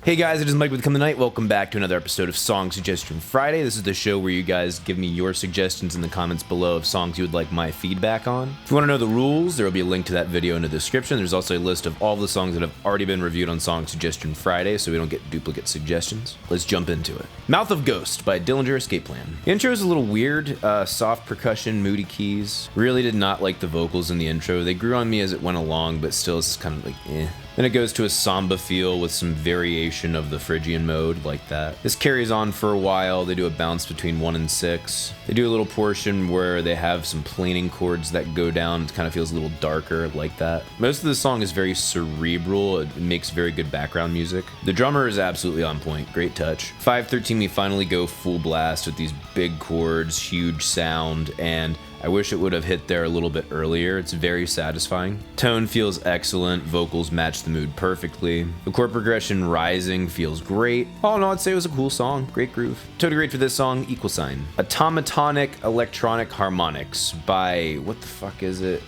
Hey guys, it is Mike with Come the Night. Welcome back to another episode of Song Suggestion Friday. This is the show where you guys give me your suggestions in the comments below of songs you would like my feedback on. If you want to know the rules, there will be a link to that video in the description. There's also a list of all the songs that have already been reviewed on Song Suggestion Friday, so we don't get duplicate suggestions. Let's jump into it. Mouth of Ghost by Dillinger Escape Plan. The intro is a little weird, soft percussion, moody keys. Really did not like the vocals in the intro. They grew on me as it went along, but still it's kind of like eh. Then it goes to a samba feel with some variation of the Phrygian mode, like that. This carries on for a while. They do a bounce between 1 and 6. They do a little portion where they have some planing chords that go down. It kind of feels a little darker, like that. Most of the song is very cerebral. It makes very good background music. The drummer is absolutely on point. Great touch. 5:13, we finally go full blast with these big chords, huge sound, and I wish it would have hit there a little bit earlier. It's very satisfying. Tone feels excellent. Vocals match the mood perfectly. The chord progression rising feels great. All in all, I'd say it was a cool song. Great groove. Totally great for this song, =. Automatonic Electronic Harmonics by, what the fuck is it?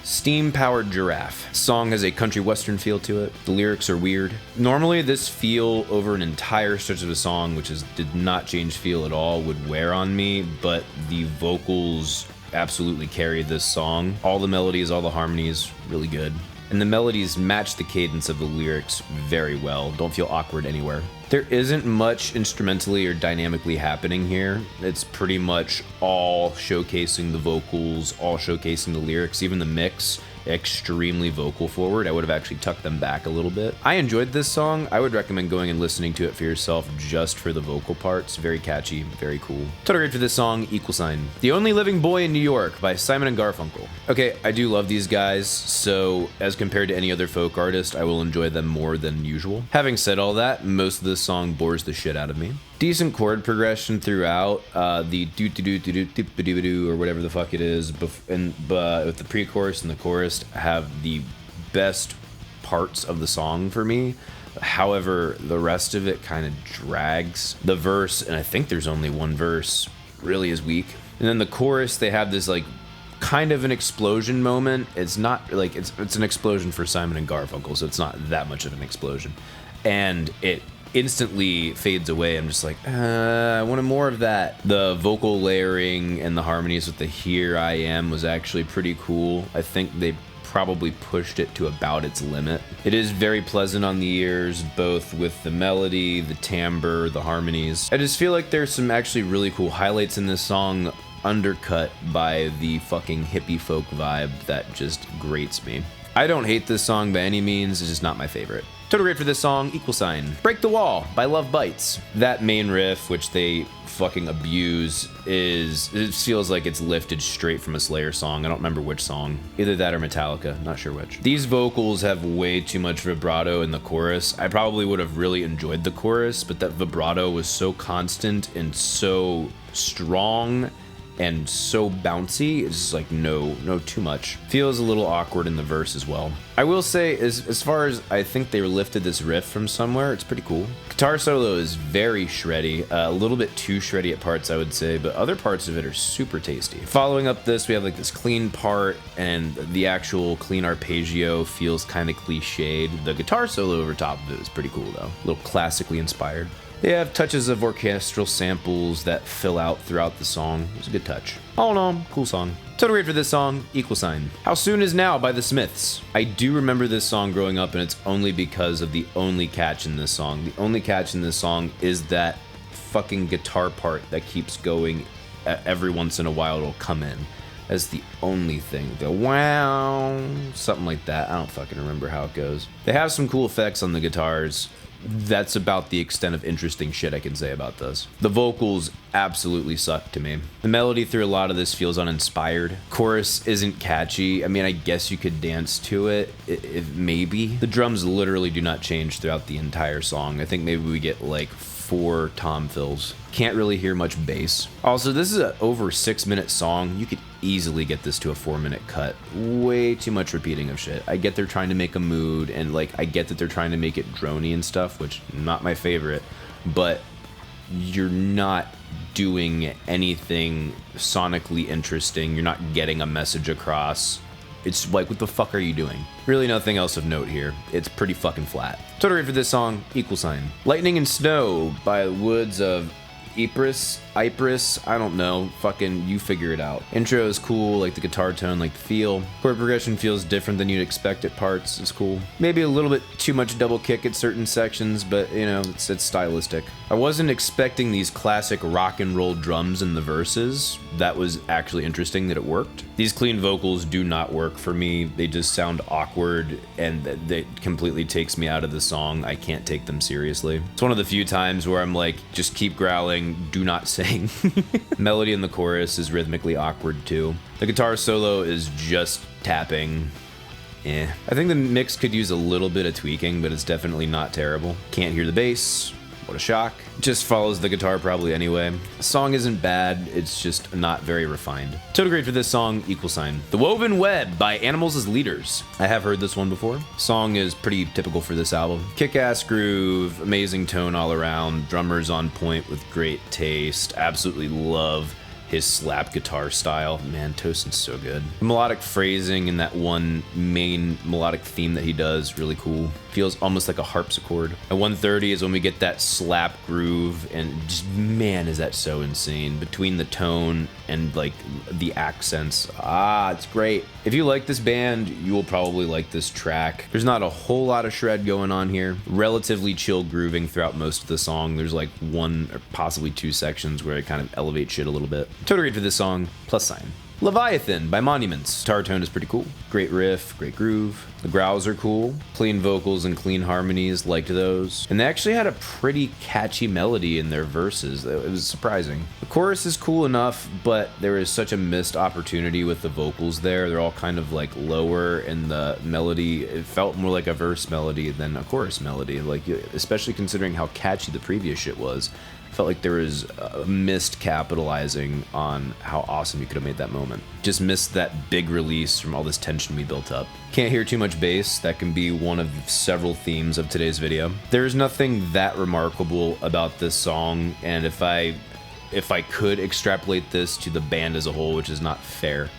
Steam-powered Giraffe. Song has a country western feel to it. The lyrics are weird. Normally this feel over an entire stretch of the song, which did not change feel at all, would wear on me, but the vocals absolutely carry this song. All the melodies, all the harmonies, really good. And the melodies match the cadence of the lyrics very well. Don't feel awkward anywhere. There isn't much instrumentally or dynamically happening here. It's pretty much all showcasing the vocals, all showcasing the lyrics, even the mix. Extremely vocal forward. I would have actually tucked them back a little bit. I enjoyed this song. I would recommend going and listening to it for yourself just for the vocal parts. Very catchy, very cool. Total grade for this song, =. The Only Living Boy in New York by Simon and Garfunkel. Okay, I do love these guys, so as compared to any other folk artist, I will enjoy them more than usual. Having said all that, most of this song bores the shit out of me. Decent chord progression throughout. The do-do-do-do-do-do-do-do or whatever the fuck it is, with the pre-chorus and the chorus have the best parts of the song for me. However, the rest of it kind of drags. The verse, and I think there's only one verse, really is weak. And then the chorus, they have this like kind of an explosion moment. It's not like it's an explosion for Simon and Garfunkel, so it's not that much of an explosion. And it instantly fades away. I'm just like, I wanted more of that. The vocal layering and the harmonies with the Here I Am was actually pretty cool. I think they probably pushed it to about its limit. It is very pleasant on the ears, both with the melody, the timbre, the harmonies. I just feel like there's some actually really cool highlights in this song, undercut by the fucking hippie folk vibe that just grates me. I don't hate this song by any means, it's just not my favorite. Total grade for this song, =. Break the Wall by LOVEBITES. That main riff, which they fucking abuse, it feels like it's lifted straight from a Slayer song. I don't remember which song. Either that or Metallica, not sure which. These vocals have way too much vibrato in the chorus. I probably would have really enjoyed the chorus, but that vibrato was so constant and so strong and so bouncy. It's just like no too much. Feels a little awkward in the verse as well. I will say, as far as I think they lifted this riff from somewhere, it's pretty cool. Guitar solo is very shreddy, a little bit too shreddy at parts I would say, but other parts of it are super tasty. Following up this, we have like this clean part, and the actual clean arpeggio feels kind of cliched. The guitar solo over top of it is pretty cool though, a little classically inspired. They have touches of orchestral samples that fill out throughout the song. It's a good touch. All in all, cool song. Total grade for this song, =. How Soon Is Now by the Smiths. I do remember this song growing up, and it's only because of the only catch in this song. The only catch in this song is that fucking guitar part that keeps going. Every once in a while it'll come in. That's the only thing. The wow, something like that. I don't fucking remember how it goes. They have some cool effects on the guitars. That's about the extent of interesting shit I can say about this. The vocals absolutely suck to me. The melody through a lot of this feels uninspired. Chorus isn't catchy. I mean, I guess you could dance to it, maybe. The drums literally do not change throughout the entire song. I think maybe we get like 4 tom fills. Can't really hear much bass. Also, this is an over 6-minute song. You could easily get this to a 4-minute cut. Way too much repeating of shit. I get they're trying to make a mood, and like I get that they're trying to make it drony and stuff, which not my favorite, but you're not doing anything sonically interesting. You're not getting a message across. It's like, what the fuck are you doing? Really nothing else of note here. It's pretty fucking flat. Total grade for this song, equal sign. Lightning and Snow by Woods of Ypres, I don't know, fucking you figure it out. Intro is cool, like the guitar tone, like the feel. Chord progression feels different than you'd expect at parts, it's cool. Maybe a little bit too much double kick at certain sections, but you know, it's stylistic. I wasn't expecting these classic rock and roll drums in the verses. That was actually interesting that it worked. These clean vocals do not work for me. They just sound awkward and that completely takes me out of the song. I can't take them seriously. It's one of the few times where I'm like, just keep growling, do not sing. Melody in the chorus is rhythmically awkward too. The guitar solo is just tapping. I think the mix could use a little bit of tweaking, but it's definitely not terrible. Can't hear the bass. What a shock. Just follows the guitar probably anyway. The song isn't bad, it's just not very refined. Total grade for this song, equal sign. The Woven Web by Animals as Leaders. I have heard this one before. Song is pretty typical for this album. Kick-ass groove, amazing tone all around, drummers on point with great taste. Absolutely love his slap guitar style. Man, Tosin's so good. The melodic phrasing in that one main melodic theme that he does, really cool. Feels almost like a harpsichord. At 1:30 is when we get that slap groove, and just, man, is that so insane. Between the tone and like the accents. It's great. If you like this band, you will probably like this track. There's not a whole lot of shred going on here. Relatively chill grooving throughout most of the song. There's like one or possibly two sections where it kind of elevates shit a little bit. Total grade for this song, plus sign. Leviathan by Monuments. Guitar tone is pretty cool. Great riff, great groove. The growls are cool. Clean vocals and clean harmonies, liked those. And they actually had a pretty catchy melody in their verses. It was surprising. The chorus is cool enough, but there is such a missed opportunity with the vocals there. They're all kind of like lower, and the melody, it felt more like a verse melody than a chorus melody. Like, especially considering how catchy the previous shit was. Felt like there was missed capitalizing on how awesome you could have made that moment. Just missed that big release from all this tension we built up. Can't hear too much bass. That can be one of several themes of today's video. There's nothing that remarkable about this song, and if I could extrapolate this to the band as a whole, which is not fair,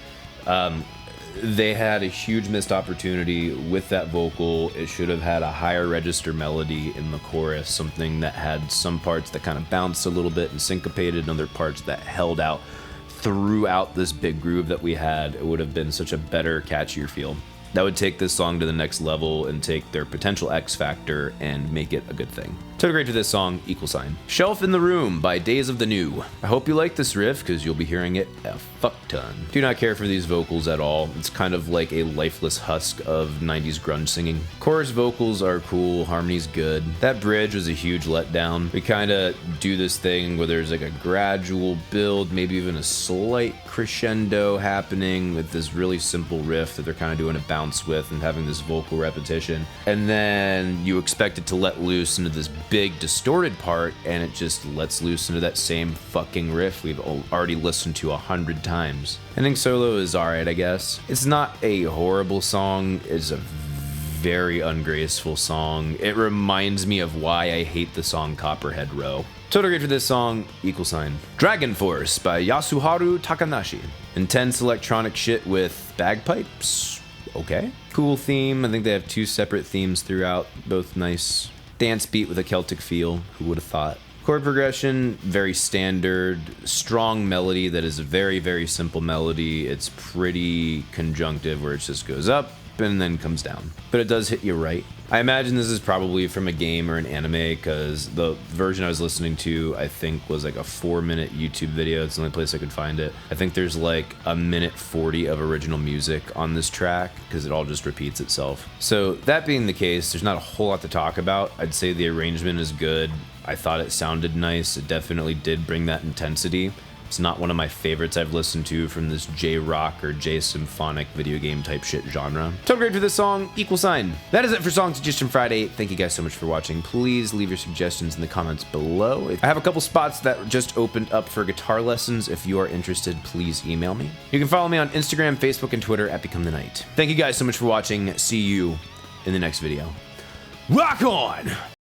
they had a huge missed opportunity with that vocal. It should have had a higher register melody in the chorus, something that had some parts that kind of bounced a little bit and syncopated, and other parts that held out throughout this big groove that we had. It would have been such a better, catchier feel. That would take this song to the next level and take their potential X factor and make it a good thing. Total grade to this song, equal sign. Shelf in the Room by Days of the New. I hope you like this riff, because you'll be hearing it a fuck ton. Do not care for these vocals at all. It's kind of like a lifeless husk of 90s grunge singing. Chorus vocals are cool, harmony's good. That bridge was a huge letdown. We kind of do this thing where there's like a gradual build, maybe even a slight crescendo happening with this really simple riff that they're kind of doing a bounce with and having this vocal repetition. And then you expect it to let loose into this big distorted part, and it just lets loose into that same fucking riff we've already listened to 100 times. Ending solo is alright, I guess. It's not a horrible song. It's a very ungraceful song. It reminds me of why I hate the song Copperhead Row. Total grade for this song, equal sign. Dragon Force by Yasuharu Takanashi. Intense electronic shit with bagpipes. Okay. Cool theme. I think they have two separate themes throughout, both nice. Dance beat with a Celtic feel, who would have thought. Chord progression, very standard. Strong melody that is a very, very simple melody. It's pretty conjunctive where it just goes up and then comes down. But it does hit you right. I imagine this is probably from a game or an anime, because the version I was listening to, I think, was like a 4-minute YouTube video. It's the only place I could find it. I think there's like a minute 40 of original music on this track, because it all just repeats itself. So that being the case, there's not a whole lot to talk about. I'd say the arrangement is good. I thought it sounded nice. It definitely did bring that intensity. It's not one of my favorites I've listened to from this J-rock or J-symphonic video game type shit genre. Total grade for this song, equal sign. That is it for Song Suggestion Friday. Thank you guys so much for watching. Please leave your suggestions in the comments below. I have a couple spots that just opened up for guitar lessons. If you are interested, please email me. You can follow me on Instagram, Facebook, and Twitter at Become the Night. Thank you guys so much for watching. See you in the next video. Rock on!